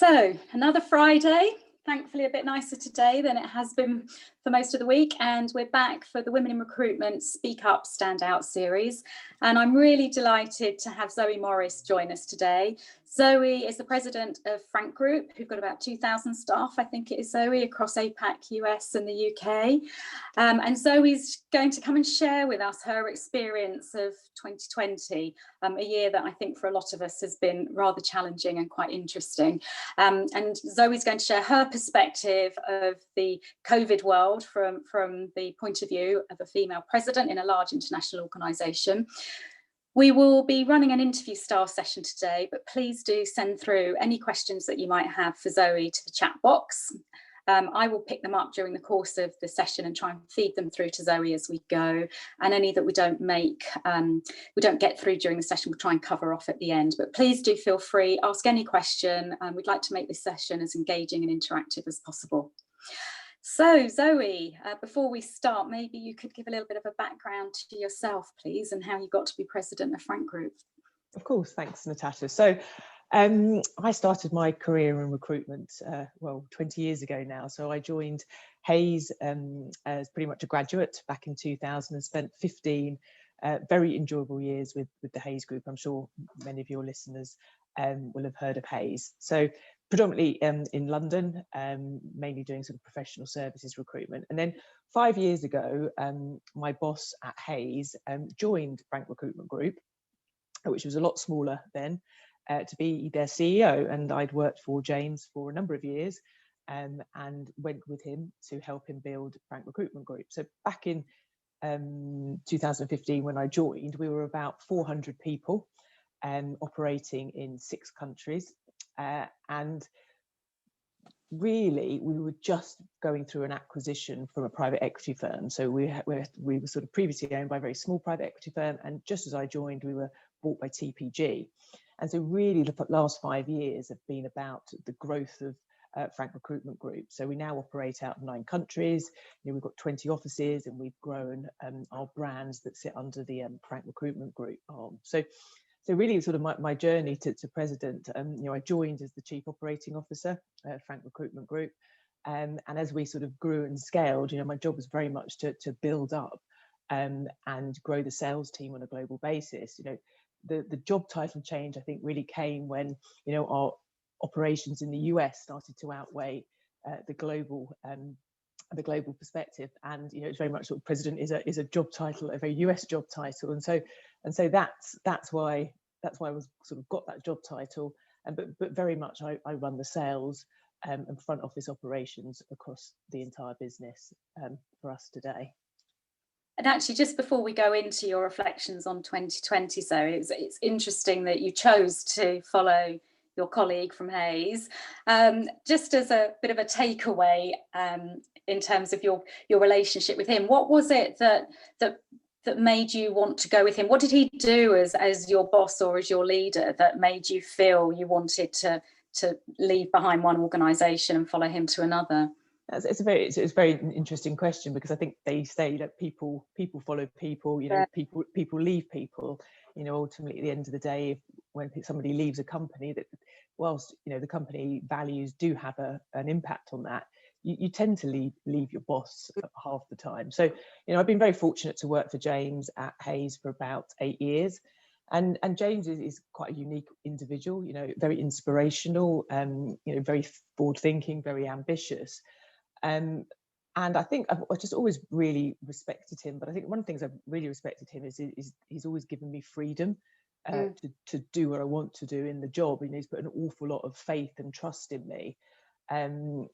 So another Friday, thankfully a bit nicer today than it has been for most of the week, and we're back for the Women in Recruitment Speak Up, Stand Out series. And I'm really delighted to have Zoe Morris join us today. Zoe is the president of Frank Group, who've got about 2,000 staff, I think it is, Zoe, across APAC, US and the UK. And Zoe's going to come and share with us her experience of 2020, a year that I think for a lot of us has been rather challenging and quite interesting. And Zoe's going to share her perspective of the COVID world from the point of view of a female president in a large international organisation. We will be running an interview style session today, but please do send through any questions that you might have for Zoe to the chat box. I will pick them up during the course of the session and try and feed them through to Zoe as we go. And any that we don't get through during the session, we'll try and cover off at the end. But please do feel free, ask any question. We'd like to make this session as engaging and interactive as possible. So Zoe, before we start, maybe you could give a little bit of a background to yourself, please, and how you got to be president of Frank Group. Of course, thanks, Natasha. So I started my career in recruitment, 20 years ago now. So I joined Hays as pretty much a graduate back in 2000 and spent 15 very enjoyable years with the Hays Group. I'm sure many of your listeners will have heard of Hays. So predominantly in London, mainly doing sort of professional services recruitment. And then 5 years ago, my boss at Hays joined Frank Recruitment Group, which was a lot smaller then, to be their CEO. And I'd worked for James for a number of years and went with him to help him build Frank Recruitment Group. So back in 2015, when I joined, we were about 400 people operating in 6 countries. And really, we were just going through an acquisition from a private equity firm. So we were sort of previously owned by a very small private equity firm. And just as I joined, we were bought by TPG. And so really the last 5 years have been about the growth of Frank Recruitment Group. So we now operate out of 9 countries. We've got 20 offices, and we've grown our brands that sit under the Frank Recruitment Group arm. So really sort of my journey to president, I joined as the Chief Operating Officer at Frank Recruitment Group. And as we sort of grew and scaled, my job was very much to build up and grow the sales team on a global basis. The job title change, I think, really came when, our operations in the US started to outweigh the global perspective. And, it's very much sort of president is a job title, a very US job title. And so that's why I was sort of got that job title. But very much I run the sales and front office operations across the entire business for us today. And actually, just before we go into your reflections on 2020, so it's interesting that you chose to follow your colleague from Hays. Just as a bit of a takeaway in terms of your relationship with him, what was it that made you want to go with him? What did he do as your boss or as your leader that made you feel you wanted to leave behind one organisation and follow him to another? It's a very interesting question, because I think they say that people follow people, Yeah. people leave people. Ultimately at the end of the day, when somebody leaves a company, that whilst the company values do have an impact on that, you tend to leave your boss half the time. So I've been very fortunate to work for James at Hays for about 8 years. And James is quite a unique individual, very inspirational, very forward thinking, very ambitious. And I think I've just always really respected him. But I think one of the things I've really respected him is he's always given me freedom to do what I want to do in the job. He's put an awful lot of faith and trust in me, and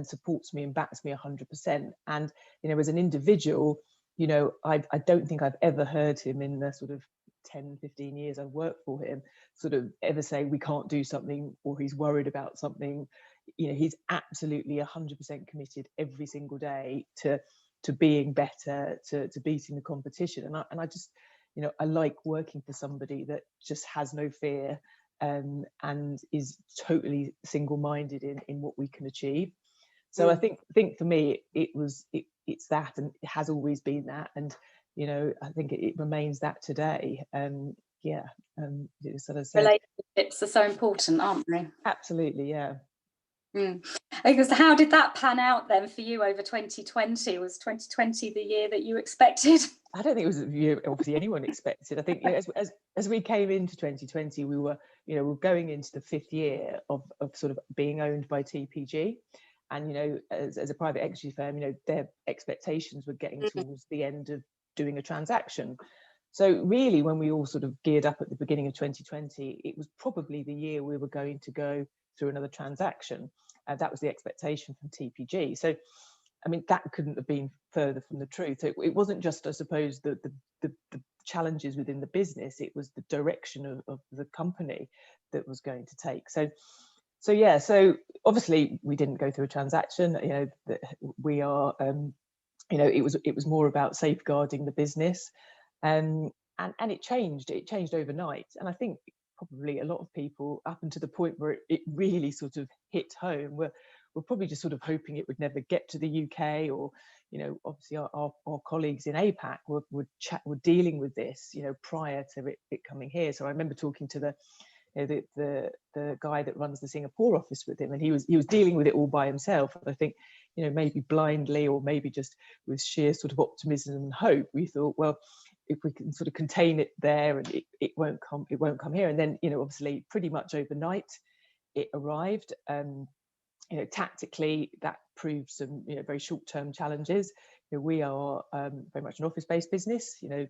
supports me and backs me 100%. And as an individual, I don't think I've ever heard him in the sort of 10, 15 years I've worked for him sort of ever say we can't do something, or he's worried about something. He's absolutely 100% committed every single day to being better, to beating the competition. And I just, I like working for somebody that just has no fear and is totally single-minded in what we can achieve. So I think for me it's that, and it has always been that, and I think it remains that today. yeah, sort of said, relationships are so important, aren't they? absolutely, yeah. Because how did that pan out then for you over 2020? Was 2020 the year that you expected? I don't think it was the year obviously anyone expected. I think, you know, as we came into 2020, we were, you know, we're going into the 5th year of sort of being owned by TPG. And, you know, as a private equity firm, you know, their expectations were getting towards the end of doing a transaction. So really, when we all sort of geared up at the beginning of 2020, it was probably the year we were going to go through another transaction. That was the expectation from TPG. So, I mean, that couldn't have been further from the truth. It wasn't just, I suppose, the challenges within the business, it was the direction of the company that was going to take. So yeah, so obviously we didn't go through a transaction. You know, we are, you know, it was more about safeguarding the business, and it changed overnight. And I think probably a lot of people, up until the point where it really sort of hit home, were probably just sort of hoping it would never get to the UK, or, you know, obviously our colleagues in APAC were dealing with this, you know, prior to it coming here. So I remember talking to the guy that runs the Singapore office with him, and he was dealing with it all by himself. And I think, you know, maybe blindly, or maybe just with sheer sort of optimism and hope, we thought, well, if we can sort of contain it there, and it won't come here. And then, you know, obviously pretty much overnight it arrived. You know, tactically that proved some, you know, very short-term challenges. You know, we are very much an office-based business, you know,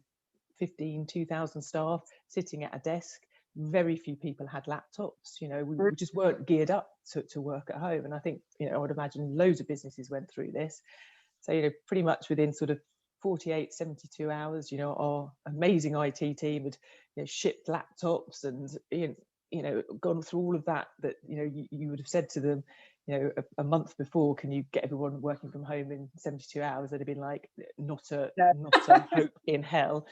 2,000 staff sitting at a desk. Very few people had laptops. You know, we just weren't geared up to work at home. And I think, you know, I would imagine loads of businesses went through this. So, you know, pretty much within sort of 48, 72 hours, you know, our amazing IT team had, you know, shipped laptops and, you know, gone through all of that, you know, you would have said to them, you know, a month before, can you get everyone working from home in 72 hours? They'd have been like, not a hope in hell.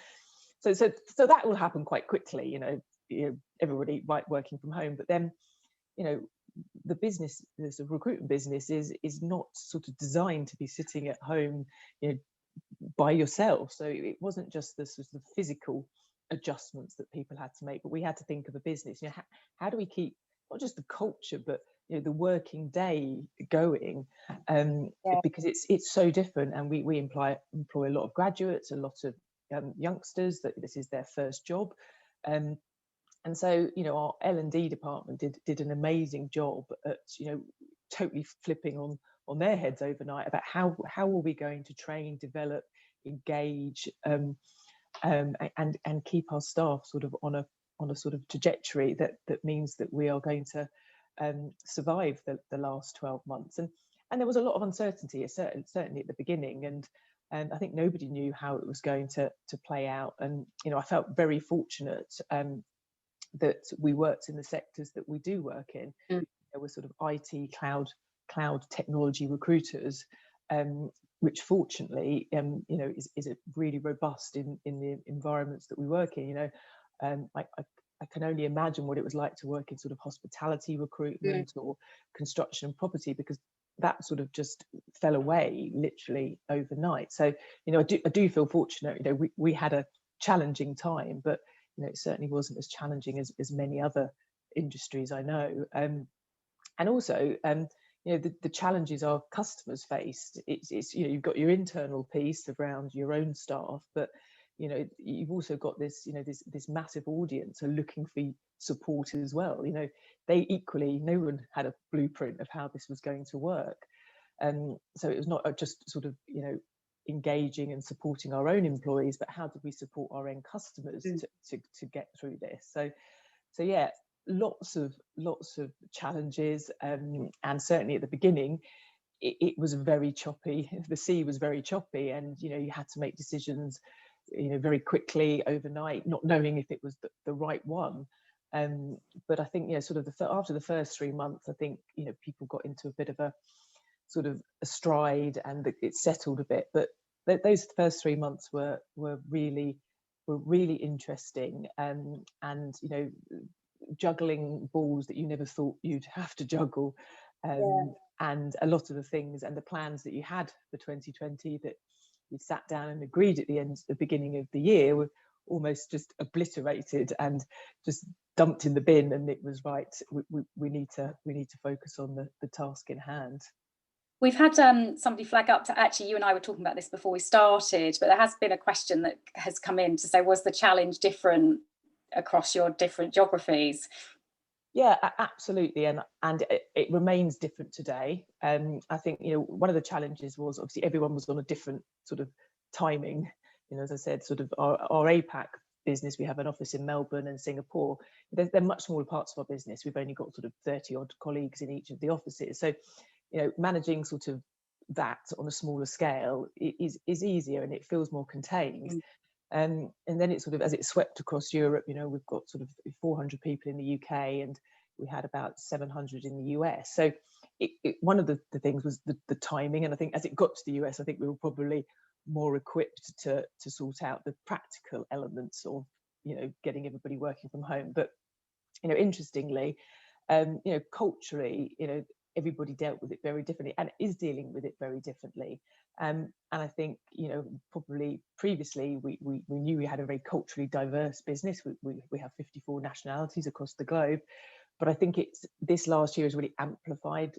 So that will happen quite quickly, you know, everybody working from home. But then, you know, the business, the recruitment business is not sort of designed to be sitting at home, you know, by yourself. So it wasn't just the sort of physical adjustments that people had to make, but we had to think of a business, you know, how do we keep not just the culture, but, you know, the working day going, because it's so different. And we employ a lot of graduates, a lot of youngsters that this is their first job, and so, you know, our L&D department did an amazing job at, you know, totally flipping on their heads overnight about how are we going to train, develop, engage, and keep our staff sort of on a sort of trajectory that means that we are going to survive the last 12 months. And there was a lot of uncertainty, certainly at the beginning, and I think nobody knew how it was going to play out. And, you know, I felt very fortunate that we worked in the sectors that we do work in. There were sort of IT, cloud technology recruiters, which fortunately, you know, is really robust in the environments that we work in. You know, I can only imagine what it was like to work in sort of hospitality recruitment or construction and property, because that sort of just fell away literally overnight. So, you know, I do feel fortunate. You know, we had a challenging time, but, you know, it certainly wasn't as challenging as many other industries I know. And also, you know, the challenges our customers faced. It's you know, you've got your internal piece around your own staff, but, you know, you've also got this, you know, this massive audience are looking for support as well. You know, they equally, no one had a blueprint of how this was going to work. So it was not just sort of, you know, engaging and supporting our own employees, but how did we support our end customers to get through this? So yeah, lots of challenges, and certainly at the beginning it was very choppy. The sea was very choppy, and, you know, you had to make decisions, you know, very quickly overnight, not knowing if it was the right one. But I think, you know, sort of after the first 3 months, I think, you know, people got into a bit of a sort of a stride, and it settled a bit. But those first 3 months were really interesting, and, you know, juggling balls that you never thought you'd have to juggle, and a lot of the things and the plans that you had for 2020 that you sat down and agreed at the beginning of the year were almost just obliterated and just dumped in the bin, and it was right, we need to focus on the task in hand. We've had somebody flag up to, actually, you and I were talking about this before we started, but there has been a question that has come in to say, was the challenge different across your different geographies? Yeah, absolutely, and it remains different today. I think, you know, one of the challenges was obviously everyone was on a different sort of timing. You know, as I said, sort of our APAC business, we have an office in Melbourne and Singapore. They're much smaller parts of our business. We've only got sort of 30 odd colleagues in each of the offices. So, you know, managing sort of that on a smaller scale is easier, and it feels more contained. And then it sort of, as it swept across Europe, you know, we've got sort of 400 people in the UK, and we had about 700 in the US. So one of the things was the timing. And I think as it got to the US, I think we were probably more equipped to sort out the practical elements of, you know, getting everybody working from home. But, you know, interestingly, you know, culturally, you know, everybody dealt with it very differently and is dealing with it very differently. And I think, you know, probably previously we knew we had a very culturally diverse business. We have 54 nationalities across the globe, but I think it's this last year has really amplified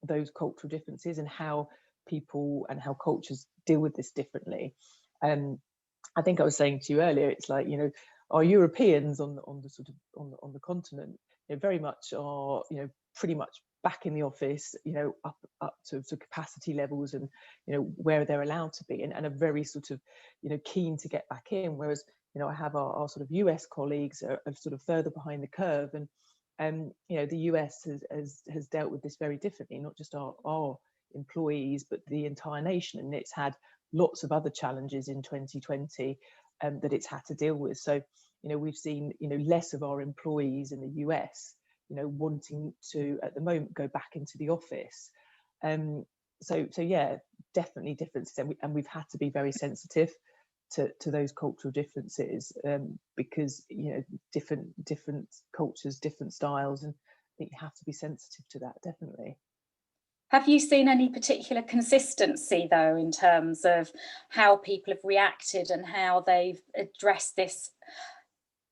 those cultural differences and how people and how cultures deal with this differently. I think I was saying to you earlier, it's like, you know, our Europeans on the sort of on the continent, you know, very much are, you know, pretty much back in the office, you know, up to capacity levels, and, you know, where they're allowed to be, and are very sort of, you know, keen to get back in. Whereas, you know, I have our sort of US colleagues are sort of further behind the curve, and you know, the US has dealt with this very differently, not just our employees, but the entire nation, and it's had lots of other challenges in 2020 that it's had to deal with. So, you know, we've seen, you know, less of our employees in the US, you know, wanting to at the moment go back into the office. So yeah, definitely differences, and we've had to be very sensitive to those cultural differences, because, you know, different cultures, different styles, and I think you have to be sensitive to that, definitely. Have you seen any particular consistency, though, in terms of how people have reacted and how they've addressed this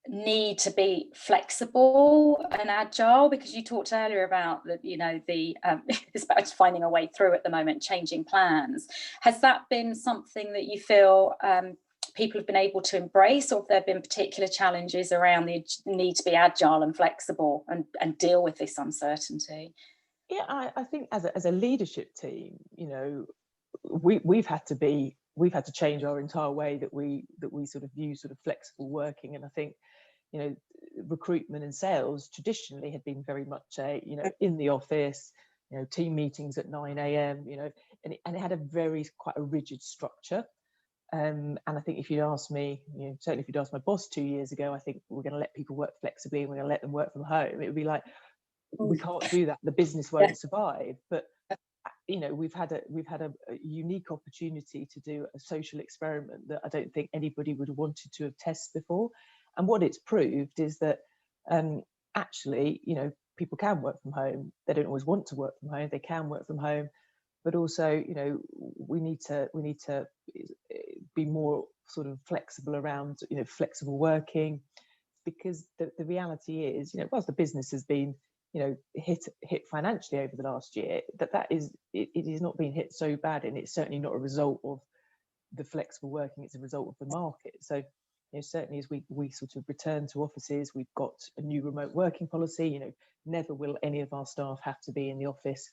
need to be flexible and agile? Because you talked earlier about the, you know, the it's about finding a way through at the moment, changing plans. Has that been something that you feel people have been able to embrace, or have there been particular challenges around the need to be agile and flexible and deal with this uncertainty? Yeah, I think as a leadership team, you know, we've had to change our entire way that we sort of view sort of flexible working. And I think, you know, recruitment and sales traditionally had been very much you know, in the office, you know, team meetings at 9 a.m, you know, and it had quite a rigid structure. And I think if you'd asked me, you know, certainly if you'd asked my boss 2 years ago, I think we're going to let people work flexibly and we're going to let them work from home, it would be like, we can't do that, the business won't survive. But, you know, we've had a unique opportunity to do a social experiment that I don't think anybody would have wanted to have tested before. And what it's proved is that actually, you know, people can work from home. They don't always want to work from home, they can work from home, but also, you know, we need to be more sort of flexible around, you know, flexible working, because the reality is, you know, whilst the business has been, you know, hit financially over the last year, it is not being hit so bad, and it's certainly not a result of the flexible working, it's a result of the market. So, you know, certainly as we sort of return to offices, we've got a new remote working policy. You know, never will any of our staff have to be in the office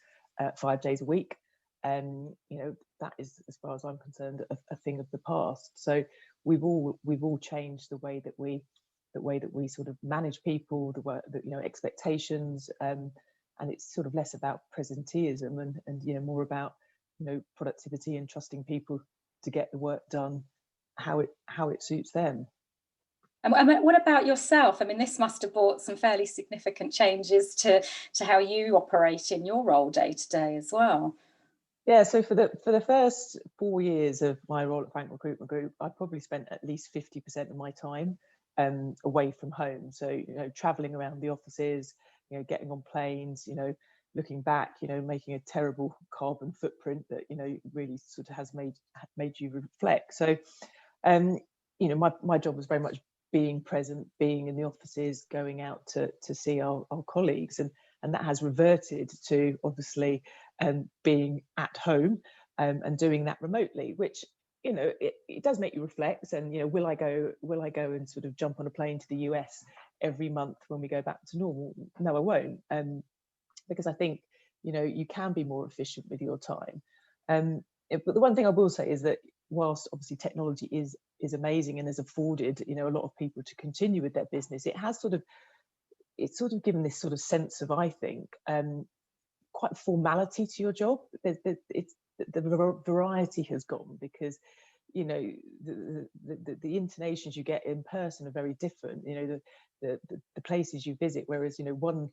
5 days a week. You know, that is, as far as I'm concerned, a thing of the past. So we've all changed the way that we sort of manage people, you know, expectations, and it's sort of less about presenteeism and you know, more about, you know, productivity and trusting people to get the work done how it suits them. And what about yourself? I mean, this must have brought some fairly significant changes to how you operate in your role day to day as well. Yeah, so for the first 4 years of my role at Frank Recruitment Group, I probably spent at least 50% of my time away from home. So, you know, traveling around the offices, you know, getting on planes, you know, looking back, you know, making a terrible carbon footprint that, you know, really sort of has made you reflect. So, you know, my job was very much being present, being in the offices, going out to see our colleagues, and that has reverted to obviously being at home and doing that remotely, which, you know, it does make you reflect. And, you know, will I go and sort of jump on a plane to the US every month when we go back to normal? No, I won't, because I think, you know, you can be more efficient with your time. But the one thing I will say is that whilst obviously technology is amazing and has afforded, you know, a lot of people to continue with their business, it's sort of given this sort of sense of, I think, quite formality to your job. The variety has gone, because, you know, the intonations you get in person are very different. You know, the places you visit, whereas, you know, one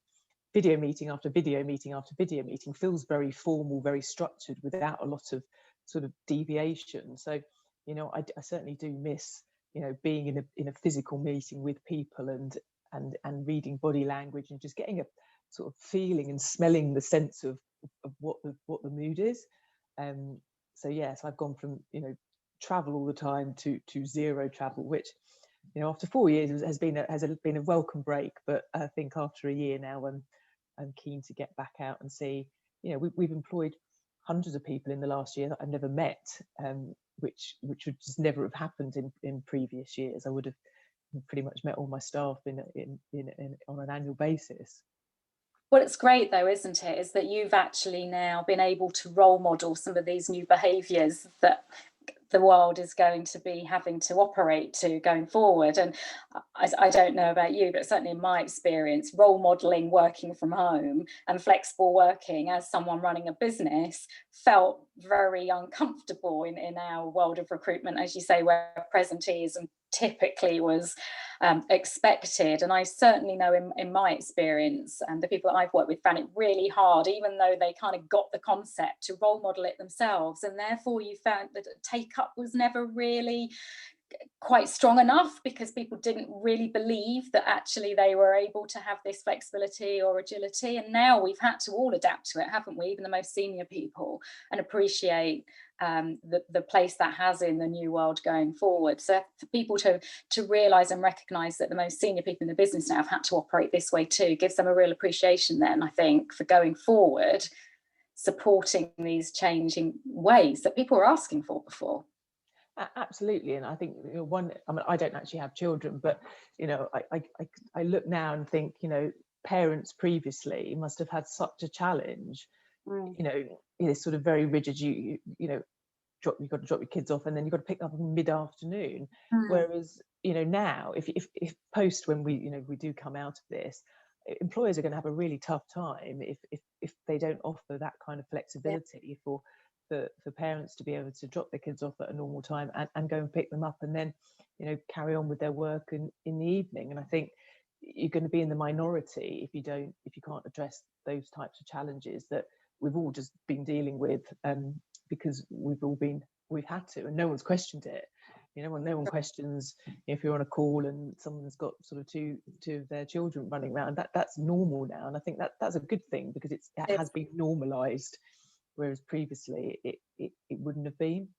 video meeting after video meeting after video meeting feels very formal, very structured, without a lot of sort of deviation. So, you know, I certainly do miss, you know, being in a physical meeting with people and reading body language and just getting a sort of feeling and smelling the sense of what the mood is. So yes, I've gone from, you know, travel all the time to zero travel, which, you know, after 4 years has been a welcome break. But I think after a year now, I'm keen to get back out and see. You know, we've employed hundreds of people in the last year that I've never met, which would just never have happened in previous years. I would have pretty much met all my staff in on an annual basis. Well, it's great though, isn't it, is that you've actually now been able to role model some of these new behaviours that the world is going to be having to operate to going forward. And I don't know about you, but certainly in my experience, role modeling working from home and flexible working as someone running a business felt very uncomfortable in our world of recruitment, as you say, where presenteeism typically was expected. And I certainly know in my experience, and the people that I've worked with found it really hard, even though they kind of got the concept, to role model it themselves. And therefore you found that take up was never really quite strong enough, because people didn't really believe that actually they were able to have this flexibility or agility. And now we've had to all adapt to it, haven't we, even the most senior people, and appreciate the place that has in the new world going forward. So for people to realise and recognise that the most senior people in the business now have had to operate this way too, gives them a real appreciation then, I think, for going forward, supporting these changing ways that people were asking for before. Absolutely. And I think, you know, I mean, I don't actually have children, but, you know, I look now and think, you know, parents previously must have had such a challenge. You know, it's sort of very rigid. You know, you've got to drop your kids off and then you've got to pick up mid-afternoon. Whereas, you know, now if post, when we do come out of this, employers are going to have a really tough time if they don't offer that kind of flexibility for parents to be able to drop their kids off at a normal time and go and pick them up, and then, you know, carry on with their work in the evening. And I think you're going to be in the minority if you can't address those types of challenges that we've all just been dealing with, because we've had to, and no one's questioned it. You know, no one questions if you're on a call and someone's got sort of two of their children running around. That's normal now, and I think that's a good thing, because it has been normalised, whereas previously it wouldn't have been.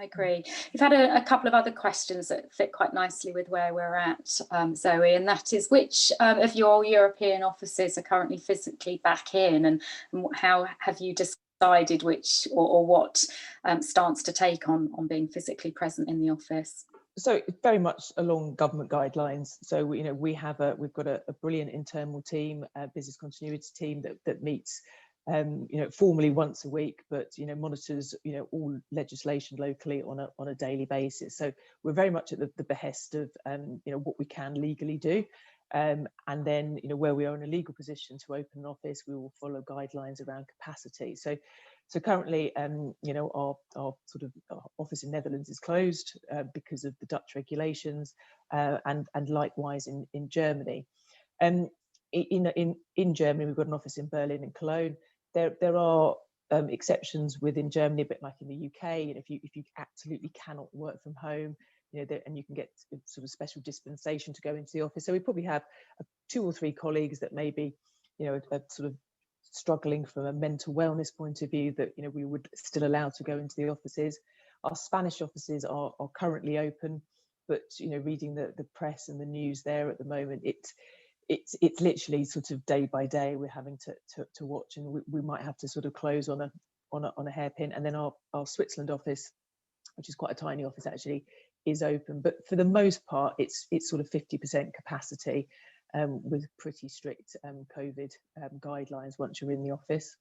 I agree. You've had a couple of other questions that fit quite nicely with where we're at, Zoe, and that is, which of your European offices are currently physically back in, and how have you decided which or what stance to take on being physically present in the office? So very much along government guidelines. So, you know, we've got a brilliant internal team, business continuity team that meets, you know, formally once a week, but, you know, monitors, you know, all legislation locally on a daily basis. So we're very much at the behest of, you know, what we can legally do. And then, you know, where we are in a legal position to open an office, we will follow guidelines around capacity. So currently, you know, our sort of office in Netherlands is closed because of the Dutch regulations, and likewise in Germany. In Germany, we've got an office in Berlin and Cologne. There are exceptions within Germany, a bit like in the UK. And if you absolutely cannot work from home, you know, and you can get sort of special dispensation to go into the office. So we probably have 2 or 3 colleagues that maybe, you know, are sort of struggling from a mental wellness point of view, that, you know, we would still allow to go into the offices. Our Spanish offices are currently open, but you know, reading the press and the news there at the moment, it's literally sort of day by day we're having to watch, and we might have to sort of close on a hairpin. And then our Switzerland office, which is quite a tiny office actually, is open, but for the most part it's sort of 50% capacity, with pretty strict COVID guidelines once you're in the office.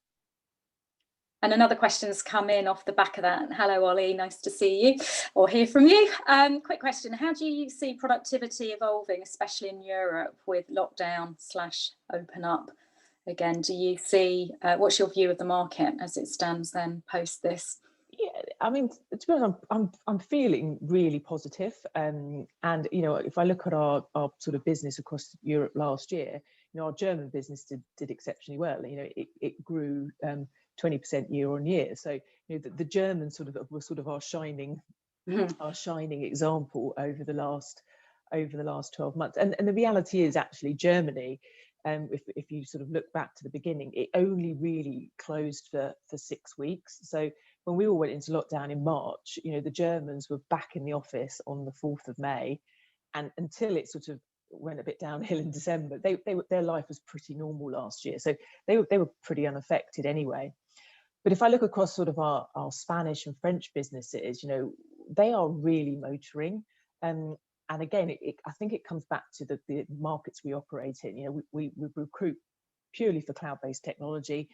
And another question's come in off the back of that. Hello, Ollie, nice to see you or hear from you. Quick question, how do you see productivity evolving, especially in Europe with lockdown / open up again? Do you see, what's your view of the market as it stands then post this? Yeah, I mean, to be honest, I'm feeling really positive. And you know, if I look at our sort of business across Europe last year, you know, our German business did exceptionally well. You know, it grew 20% year on year. So you know, the Germans were sort of our shining example over the last 12 months. And the reality is actually Germany, if you sort of look back to the beginning, it only really closed for 6 weeks. So when we all went into lockdown in March, you know, the Germans were back in the office on the 4th of May, and until it sort of went a bit downhill in December, their life was pretty normal last year. So they were pretty unaffected anyway. But if I look across sort of our Spanish and French businesses, you know, they are really motoring. And again, I think it comes back to the markets we operate in. You know, we recruit purely for cloud-based technology.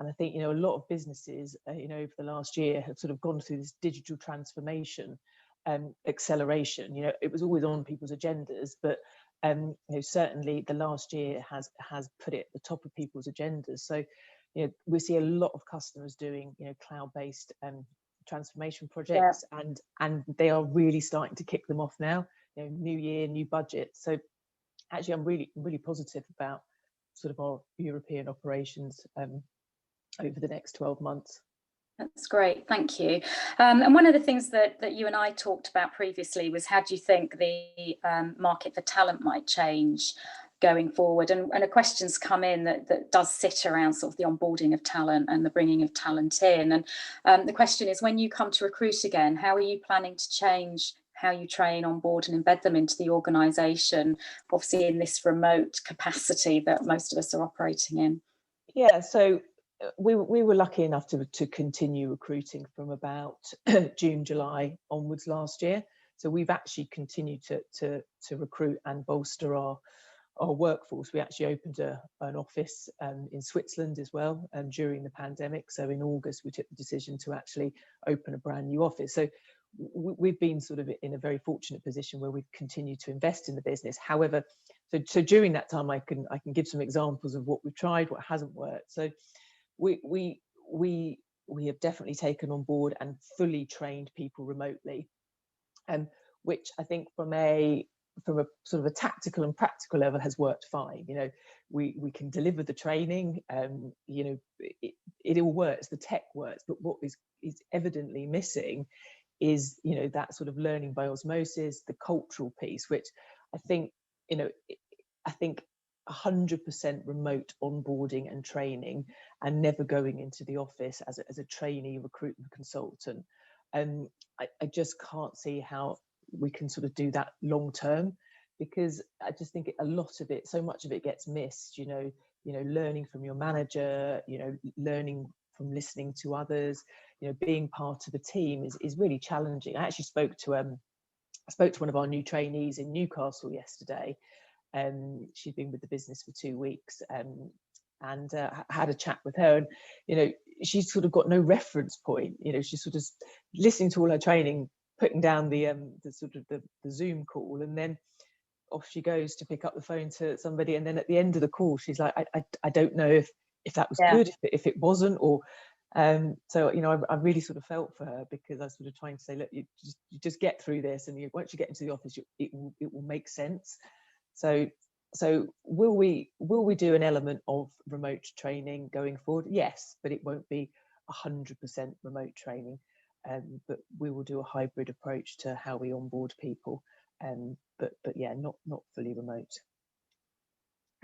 And I think, you know, a lot of businesses, you know, over the last year have sort of gone through this digital transformation acceleration. You know, it was always on people's agendas, but you know, certainly the last year has put it at the top of people's agendas. So, you know, we see a lot of customers doing, you know, cloud-based transformation projects, and they are really starting to kick them off now. You know, new year, new budget. So actually, I'm really positive about sort of our European operations over the next 12 months. That's great, thank you. And one of the things that you and I talked about previously was, how do you think the market for talent might change going forward? And a question's come in that does sit around sort of the onboarding of talent and the bringing of talent in. And the question is, when you come to recruit again, how are you planning to change how you train, onboard and embed them into the organisation, obviously in this remote capacity that most of us are operating in? Yeah, so we were lucky enough to continue recruiting from about June, July onwards last year. So we've actually continued to recruit and bolster our workforce. We actually opened an office in Switzerland as well during the pandemic. So in August, we took the decision to actually open a brand new office. So we've been sort of in a very fortunate position where we've continued to invest in the business. However, so during that time, I can give some examples of what we've tried, what hasn't worked. So we have definitely taken on board and fully trained people remotely, which I think from a sort of a tactical and practical level has worked fine. You know, we can deliver the training, you know, it all works, the tech works, but what is evidently missing is, you know, that sort of learning by osmosis, the cultural piece, which I think, you know, I think 100% remote onboarding and training, and never going into the office as a trainee recruitment consultant. I just can't see how we can sort of do that long term, because I just think a lot of it, so much of it gets missed. You know, learning from your manager, you know, learning from listening to others, you know, being part of a team is really challenging. I actually spoke to one of our new trainees in Newcastle yesterday. She'd been with the business for 2 weeks, and had a chat with her, and you know, she's sort of got no reference point. You know, she's sort of listening to all her training, putting down the sort of the Zoom call, and then off she goes to pick up the phone to somebody, and then at the end of the call she's like, I don't know if that was good, if it wasn't, or so, you know, I really sort of felt for her, because I was sort of trying to say, look, you just get through this, and once you get into the office, it will make sense. So will we do an element of remote training going forward? Yes, but it won't be 100% remote training. But we will do a hybrid approach to how we onboard people. But yeah, not fully remote.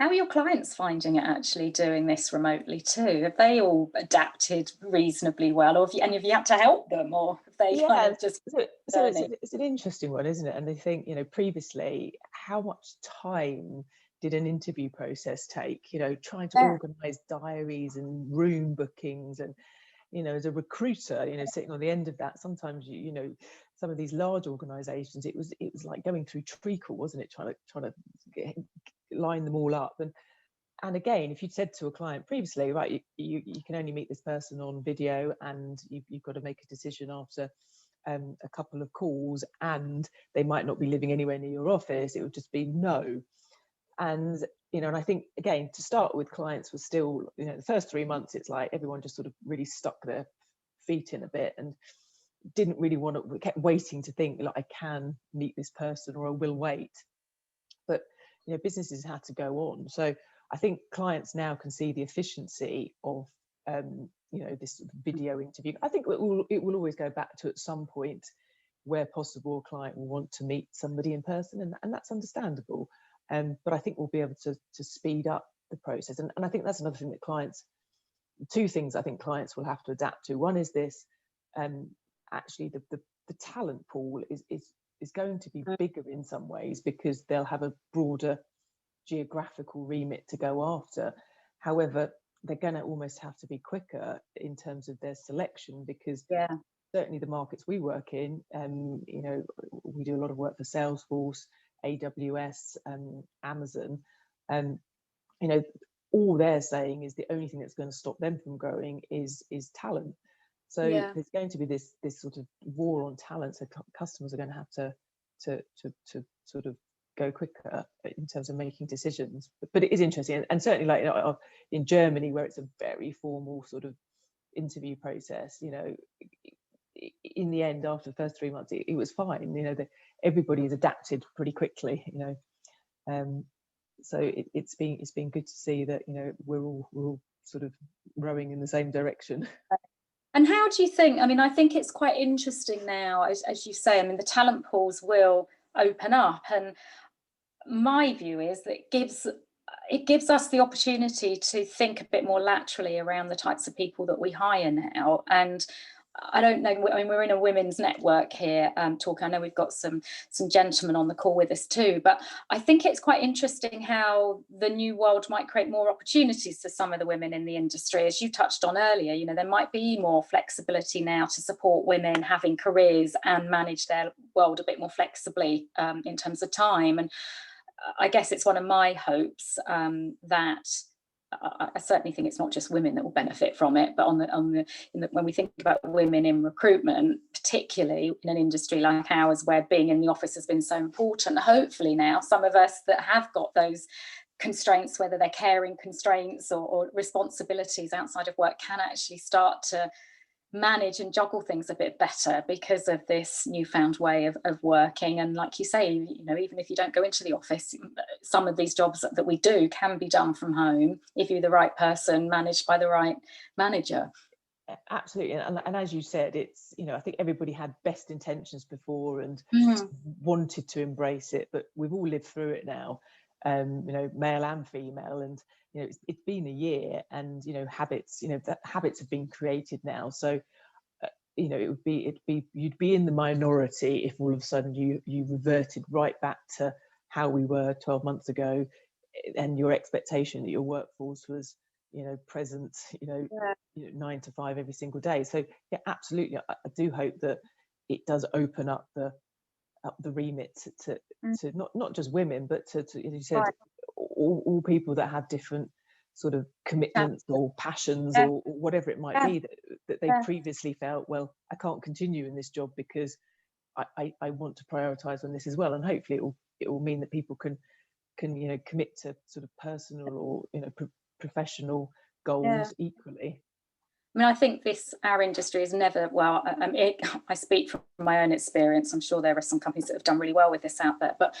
How are your clients finding it actually doing this remotely too? Have they all adapted reasonably well, or have you had to help them, or have they kind of just so it's an interesting one, isn't it? And I think, previously, how much time did an interview process take? Trying to organize diaries and room bookings, and as a recruiter, sitting on the end of that, sometimes some of these large organizations, it was like going through treacle, wasn't it, trying to line them all up. And again, if you'd said to a client previously, right, you can only meet this person on video, and you've got to make a decision after a couple of calls, and they might not be living anywhere near your office, it would just be no. And and I think, again, to start with, clients were still, the first 3 months, it's like everyone just sort of really stuck their feet in a bit and didn't really want to, kept waiting to think, like, I can meet this person, or I will wait. But businesses had to go on. So I think clients now can see the efficiency of this video interview. I think it will always go back to, at some point, where possible, a client will want to meet somebody in person, and that's understandable. But I think we'll be able to speed up the process. And I think that's another thing that two things I think clients will have to adapt to. One is this, actually the talent pool is going to be bigger in some ways, because they'll have a broader geographical remit to go after. However, they're going to almost have to be quicker in terms of their selection, because certainly the markets we work in, we do a lot of work for Salesforce, AWS, Amazon, and all they're saying is the only thing that's going to stop them from growing is talent. So there's going to be this sort of war on talent. So customers are going to have to sort of go quicker in terms of making decisions. But it is interesting, and certainly, like, in Germany, where it's a very formal sort of interview process, in the end, after the first 3 months, it was fine. Everybody has adapted pretty quickly. So it's been good to see that we're all sort of rowing in the same direction. And how do you think, I think it's quite interesting now, as you say, the talent pools will open up, and my view is that it gives us the opportunity to think a bit more laterally around the types of people that we hire now. And I don't know, we're in a women's network here talking. I know we've got some gentlemen on the call with us too, but I think it's quite interesting how the new world might create more opportunities for some of the women in the industry. As you touched on earlier, there might be more flexibility now to support women having careers and manage their world a bit more flexibly in terms of time. And I guess it's one of my hopes that I certainly think it's not just women that will benefit from it, but when we think about women in recruitment, particularly in an industry like ours, where being in the office has been so important, hopefully now some of us that have got those constraints, whether they're caring constraints or responsibilities outside of work, can actually start to manage and juggle things a bit better because of this newfound way of working. And like you say, even if you don't go into the office, some of these jobs that we do can be done from home if you're the right person, managed by the right manager. Absolutely. And as you said, it's I think everybody had best intentions before and wanted to embrace it, but we've all lived through it now, male and female, and it's been a year, and habits habits have been created now. So you'd be in the minority if all of a sudden you reverted right back to how we were 12 months ago, and your expectation that your workforce was present 9 to 5 every single day. So yeah, absolutely, I do hope that it does open up the remit to not just women, but to as you said, all people that have different sort of commitments or passions or whatever it might be, that they previously felt, well, I can't continue in this job because I want to prioritize on this as well. And hopefully it will mean that people can commit to sort of personal or professional goals equally. I think our industry is never, I speak from my own experience. I'm sure there are some companies that have done really well with this out there, but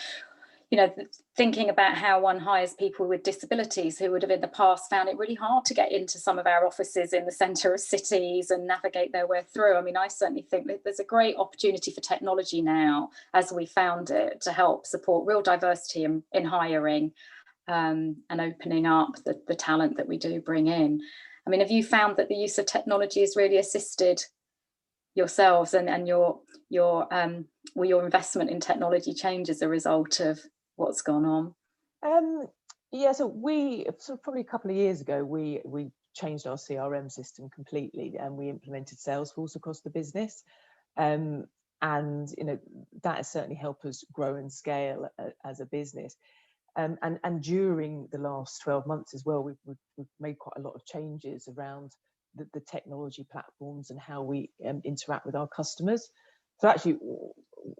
thinking about how one hires people with disabilities who would have in the past found it really hard to get into some of our offices in the centre of cities and navigate their way through. I certainly think that there's a great opportunity for technology now, as we found it, to help support real diversity in hiring and opening up the talent that we do bring in. Have you found that the use of technology has really assisted yourselves and your investment in technology change as a result of what's gone on? Yeah, so probably a couple of years ago, we changed our CRM system completely, and we implemented Salesforce across the business. And that has certainly helped us grow and scale as a business. And during the last 12 months as well, we've made quite a lot of changes around the technology platforms and how we interact with our customers. So actually,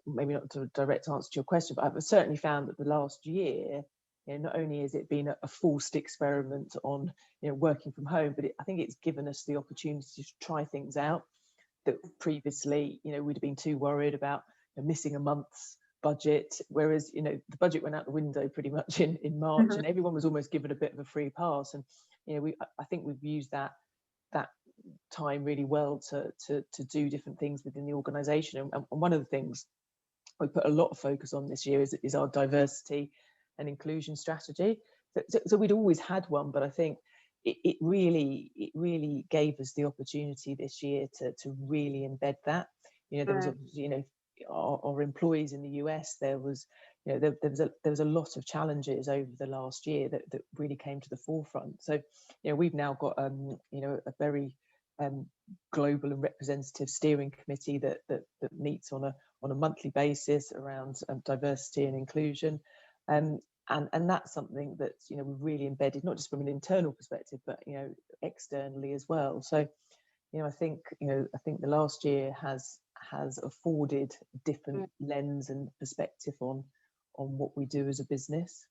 maybe not a direct answer to your question, but I've certainly found that the last year, not only has it been a forced experiment on working from home, but I think it's given us the opportunity to try things out that previously we'd have been too worried about missing a month's budget, whereas the budget went out the window pretty much in March, and everyone was almost given a bit of a free pass. And I think we've used that time really well to do different things within the organization. And one of the things we put a lot of focus on this year is our diversity and inclusion strategy. So we'd always had one, but I think it really gave us the opportunity this year to really embed that. There was obviously, our employees in the US, there was a lot of challenges over the last year that really came to the forefront. So we've now got a very global and representative steering committee that meets on a monthly basis around diversity and inclusion. And that's something that we've really embedded, not just from an internal perspective, but externally as well. So I think the last year has afforded different lens and perspective on what we do as a business.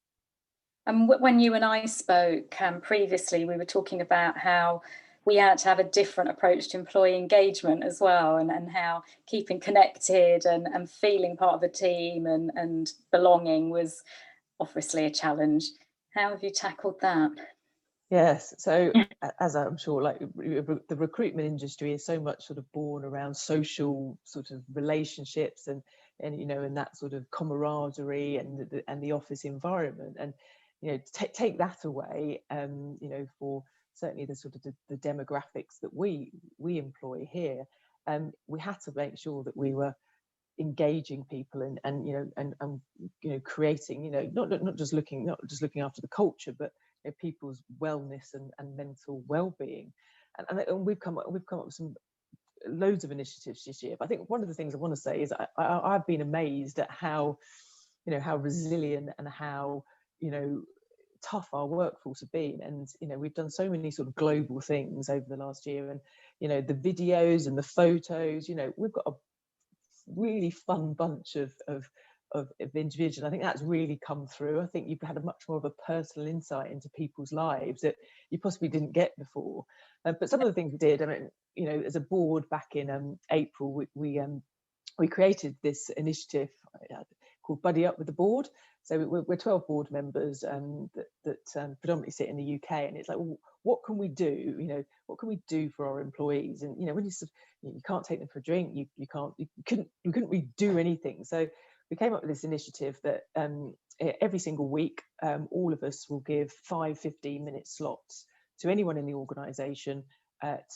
And when you and I spoke previously, we were talking about how we had to have a different approach to employee engagement as well, and how keeping connected and feeling part of the team and belonging was obviously a challenge. How have you tackled that? Yes, so as I'm sure, like the recruitment industry is so much sort of born around social sort of relationships and that sort of camaraderie and the office environment, and take that away, for certainly the sort of the demographics that we employ here, we had to make sure that we were engaging people and creating not just looking after the culture, but people's wellness and mental well-being, and we've come up with some loads of initiatives this year. But I think one of the things I want to say is I've been amazed at how resilient and how tough our workforce have been, and we've done so many sort of global things over the last year, and the videos and the photos, we've got a really fun bunch of individuals. I think that's really come through. I think you've had a much more of a personal insight into people's lives that you possibly didn't get before. But some of the things we did, I mean, as a board back in April, we created this initiative called Buddy Up with the Board. So we're 12 board members that predominantly sit in the UK, and it's like, well, what can we do? What can we do for our employees? And when you can't take them for a drink, you couldn't really do anything. So we came up with this initiative that every single week, all of us will give 5 15-minute slots to anyone in the organisation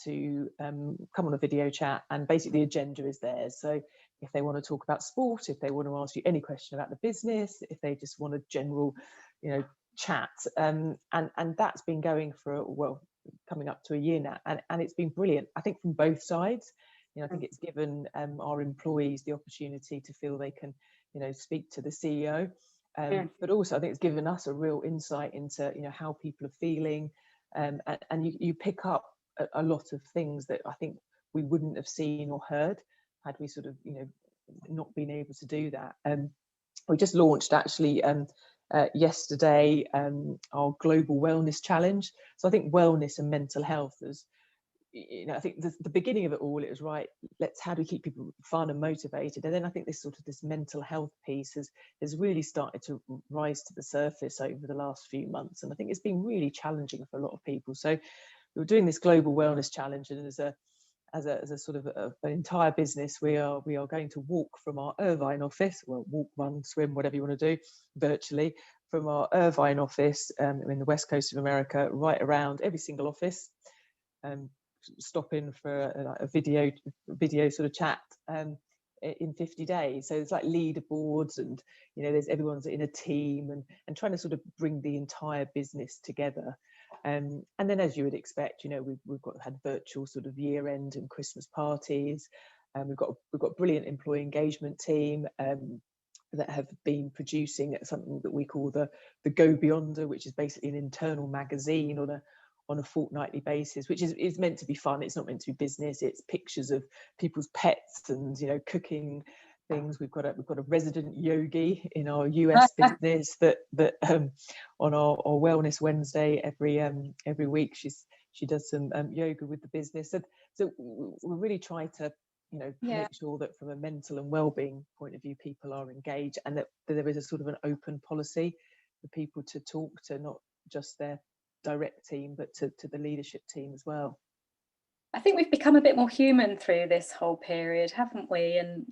to come on a video chat, and basically the agenda is theirs. So if they want to talk about sport, if they want to ask you any question about the business, if they just want a general chat, and that's been going for coming up to a year now, and it's been brilliant, I think, from both sides. I think it's given our employees the opportunity to feel they can speak to the CEO, but also I think it's given us a real insight into how people are feeling, and you pick up a lot of things that I think we wouldn't have seen or heard had we sort of not been able to do that. We just launched actually yesterday our global wellness challenge. So I think wellness and mental health is, I think the beginning of it all, it was right, how do we keep people fun and motivated? And then I think this mental health piece has really started to rise to the surface over the last few months, and I think it's been really challenging for a lot of people. So we were doing this global wellness challenge, and as a sort of an entire business, we are going to walk from our Irvine office, walk, run, swim, whatever you want to do, virtually, from our Irvine office in the west coast of America, right around every single office, stop in for a video sort of chat in 50 days. So it's like leaderboards, and there's everyone's in a team, and trying to sort of bring the entire business together. And then, as you would expect, we've had virtual sort of year end and Christmas parties. We've got a brilliant employee engagement team that have been producing something that we call the Go Beyonder, which is basically an internal magazine on a fortnightly basis, which is meant to be fun. It's not meant to be business. It's pictures of people's pets and things. We've got a resident yogi in our US business that on our Wellness Wednesday every week she does some yoga with the business. So we really try to make sure that from a mental and well-being point of view, people are engaged, and that there is a sort of an open policy for people to talk to not just their direct team, but to the leadership team as well. I think we've become a bit more human through this whole period, haven't we? And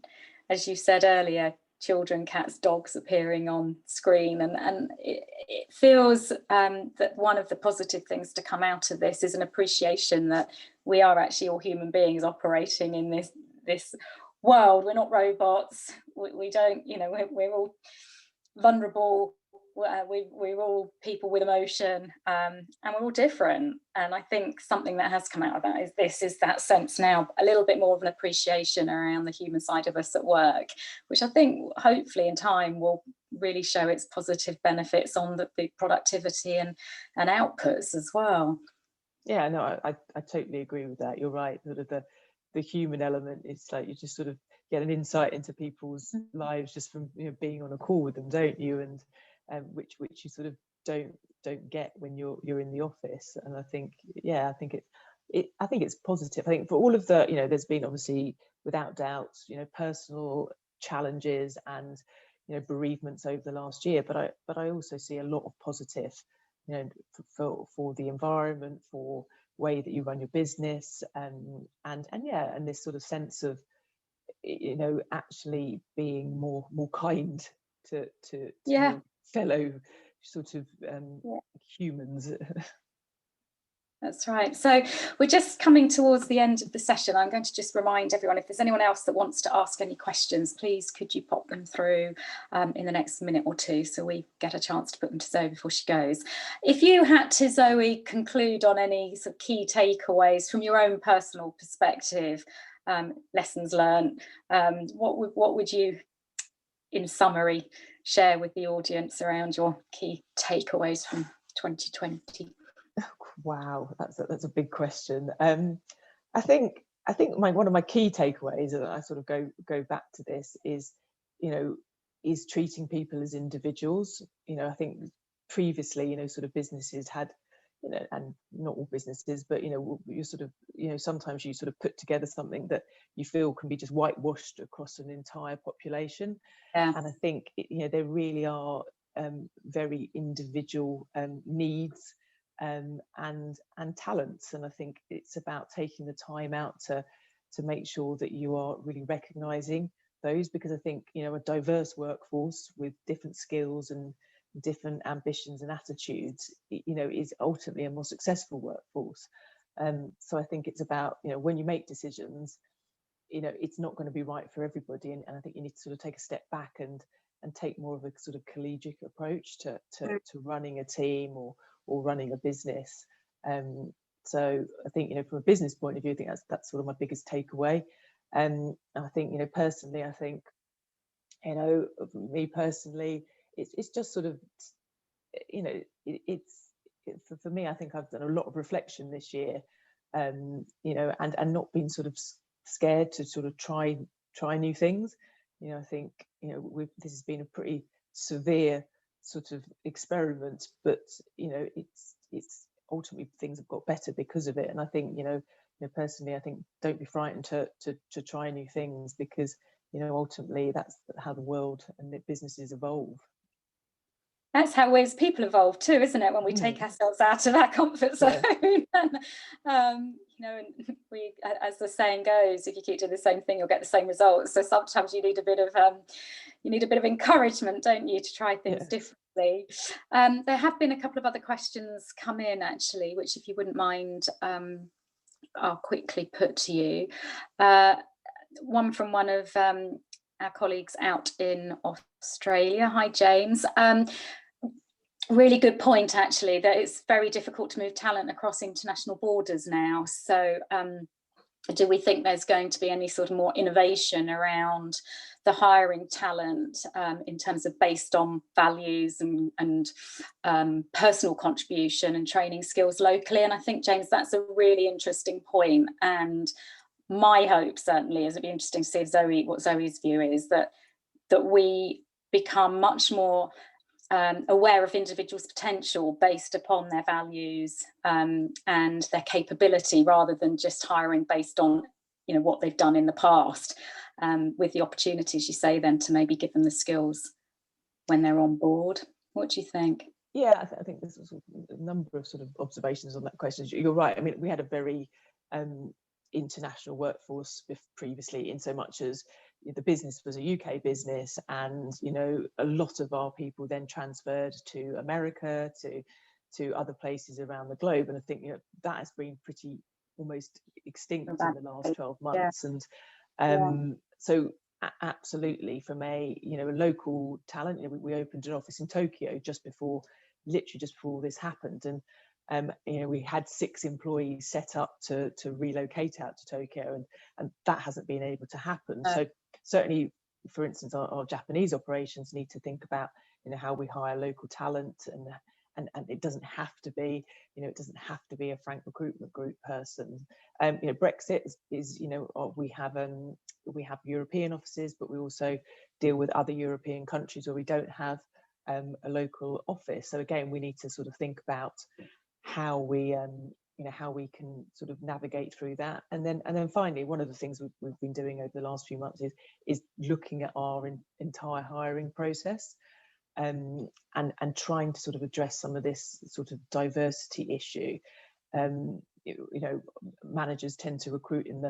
as you said earlier, children, cats, dogs appearing on screen, and it feels that one of the positive things to come out of this is an appreciation that we are actually all human beings operating in this world. We're not robots. We don't, we're all vulnerable. We're all people with emotion, and we're all different. And I think something that has come out of that is that sense now, a little bit more of an appreciation around the human side of us at work, which I think hopefully in time will really show its positive benefits on the productivity and outputs as well. Yeah, no, I totally agree with that. You're right. Sort of the human element, it's like you just sort of get an insight into people's lives just from being on a call with them, don't you? And which you sort of don't get when you're in the office. And I think it's positive. I think for all of the there's been obviously without doubt personal challenges and bereavements over the last year, but I also see a lot of positive for the environment, for way that you run your business, and this sort of sense of actually being more kind to fellow sort of humans. That's right. So we're just coming towards the end of the session. I'm going to just remind everyone, if there's anyone else that wants to ask any questions, please could you pop them through in the next minute or two, so we get a chance to put them to Zoe before she goes. If you had to, Zoe, conclude on any sort of key takeaways from your own personal perspective, lessons learned, what would you, in summary, share with the audience around your key takeaways from 2020? Wow, that's a big question. I think one of my key takeaways, and I sort of go back to this, is treating people as individuals. I think previously sort of businesses had and not all businesses, but you sort of sometimes you sort of put together something that you feel can be just whitewashed across an entire population. And I think there really are very individual needs and talents, and I think it's about taking the time out to make sure that you are really recognizing those, because I think a diverse workforce with different skills and different ambitions and attitudes is ultimately a more successful workforce. So I think it's about when you make decisions, it's not going to be right for everybody, and I think you need to sort of take a step back and take more of a sort of collegiate approach to running a team or running a business. So I think from a business point of view, I think that's sort of my biggest takeaway. And I think personally, I think me personally, it's just sort of for me, I think I've done a lot of reflection this year, and not been sort of scared to sort of try new things. I think this has been a pretty severe sort of experiment, but it's ultimately things have got better because of it. And I think personally, I think don't be frightened to try new things, because ultimately that's how the world and the businesses evolve. That's how we as people evolve too, isn't it? When we take ourselves out of our comfort zone. And we, as the saying goes, if you keep doing the same thing, you'll get the same results. So sometimes you need a bit of encouragement, don't you, to try things differently. There have been a couple of other questions come in actually, which if you wouldn't mind I'll quickly put to you. One from one of our colleagues out in Australia. Hi, James. Really good point, actually, that it's very difficult to move talent across international borders now. So do we think there's going to be any sort of more innovation around the hiring talent in terms of based on values and personal contribution and training skills locally? And I think, James, that's a really interesting point. And my hope certainly is, it'd be interesting to see what Zoe's view is, that we become much more aware of individuals' potential based upon their values and their capability, rather than just hiring based on, you know, what they've done in the past, with the opportunities, you say, then to maybe give them the skills when they're on board. What do you think? Yeah, I think there's a number of sort of observations on that question. You're right. I mean, we had a very international workforce previously, in so much as the business was a UK business, and you know, a lot of our people then transferred to America, to other places around the globe, and I think, you know, that has been pretty almost extinct in the last 12 months. And so absolutely, from a, you know, a local talent, you know, we opened an office in Tokyo literally just before this happened, and you know, we had 6 employees set up to relocate out to Tokyo, and that hasn't been able to happen. So certainly, for instance, our Japanese operations need to think about, you know, how we hire local talent, and it doesn't have to be, you know, it doesn't have to be a Frank Recruitment Group person. You know, Brexit is, you know, we have European offices, but we also deal with other European countries where we don't have a local office. So again, we need to sort of think about how we you know, how we can sort of navigate through that. And then finally, one of the things we've been doing over the last few months is looking at our entire hiring process, and trying to sort of address some of this sort of diversity issue. You know, managers tend to recruit in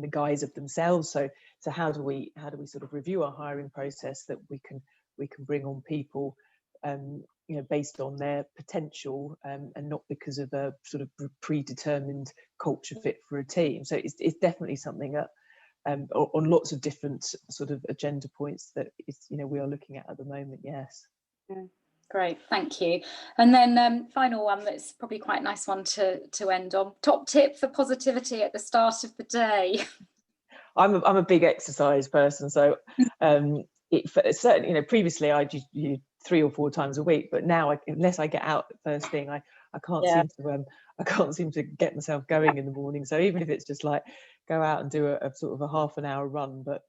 the guise of themselves. So how do we sort of review our hiring process, that we can bring on people you know, based on their potential, and not because of a sort of predetermined culture fit for a team. So it's definitely something that on lots of different sort of agenda points that is, you know, we are looking at the moment. Yes. Great, thank you. And then final one, that's probably quite a nice one to end on. Top tip for positivity at the start of the day. I'm a big exercise person, so it's certainly, you know, previously I used 3 or 4 times a week, but now unless I get out first thing, I can't seem to get myself going in the morning. So even if it's just like go out and do a sort of a half an hour run, but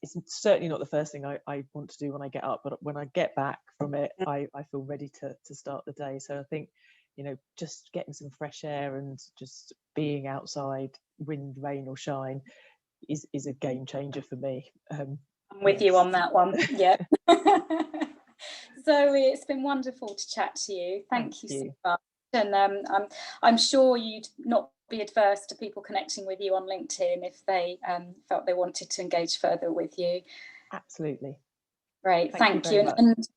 it's certainly not the first thing I want to do when I get up. But when I get back from it, I feel ready to start the day. So I think, you know, just getting some fresh air and just being outside, wind, rain or shine, is a game changer for me. I'm with you on that one. Yeah. Zoe, it's been wonderful to chat to you. Thank you so much. And I'm sure you'd not be adverse to people connecting with you on LinkedIn if they felt they wanted to engage further with you. Absolutely. Great, thank you. And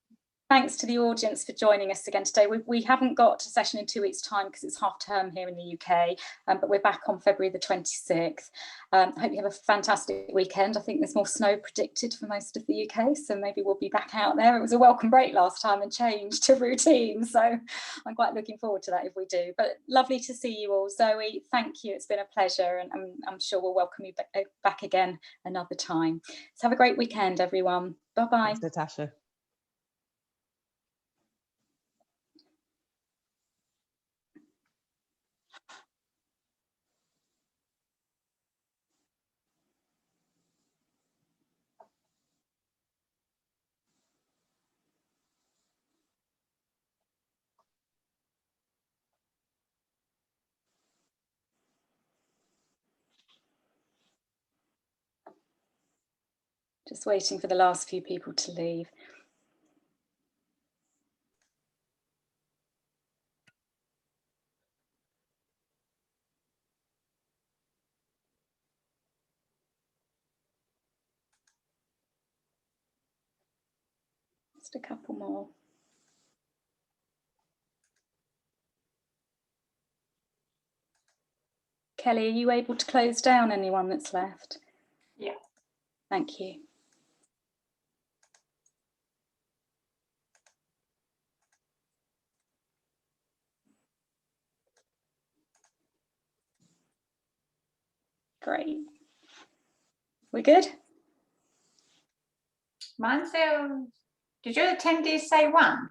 thanks to the audience for joining us again today. We haven't got a session in 2 weeks' time because it's half term here in the UK, but we're back on February the 26th. I hope you have a fantastic weekend. I think there's more snow predicted for most of the UK, so maybe we'll be back out there. It was a welcome break last time and change to routine, so I'm quite looking forward to that if we do. But lovely to see you all. Zoe, thank you. It's been a pleasure, and I'm sure we'll welcome you back again another time. So have a great weekend, everyone. Bye-bye. Thanks, Natasha. Just waiting for the last few people to leave. Just a couple more. Kelly, are you able to close down anyone that's left? Yeah. Thank you. Great. We good? Mine's did your attendees say 1?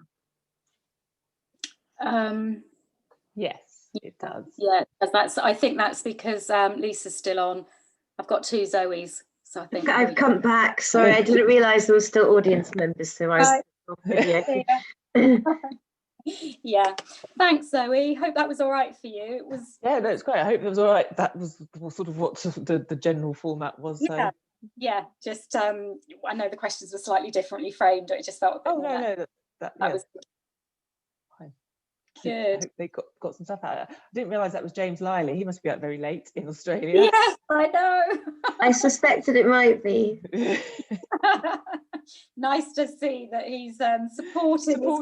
Yes, it does. Yeah, I think that's because Lisa's still on. I've got 2 Zoes, so I think I've come back. Sorry, I didn't realise there were still audience members, so I was off video. Yeah, thanks, Zoe. Hope that was all right for you. It was. Yeah, no, it's great. I hope it was all right. That was sort of what the general format was. Yeah, So. yeah. Just I know the questions were slightly differently framed, but it just felt a bit Oh more no, that was fine. good. I hope they got some stuff out of it. I didn't realise that was James Liley. He must be out very late in Australia. Yes, I know. I suspected it might be. Nice to see that he's supporting his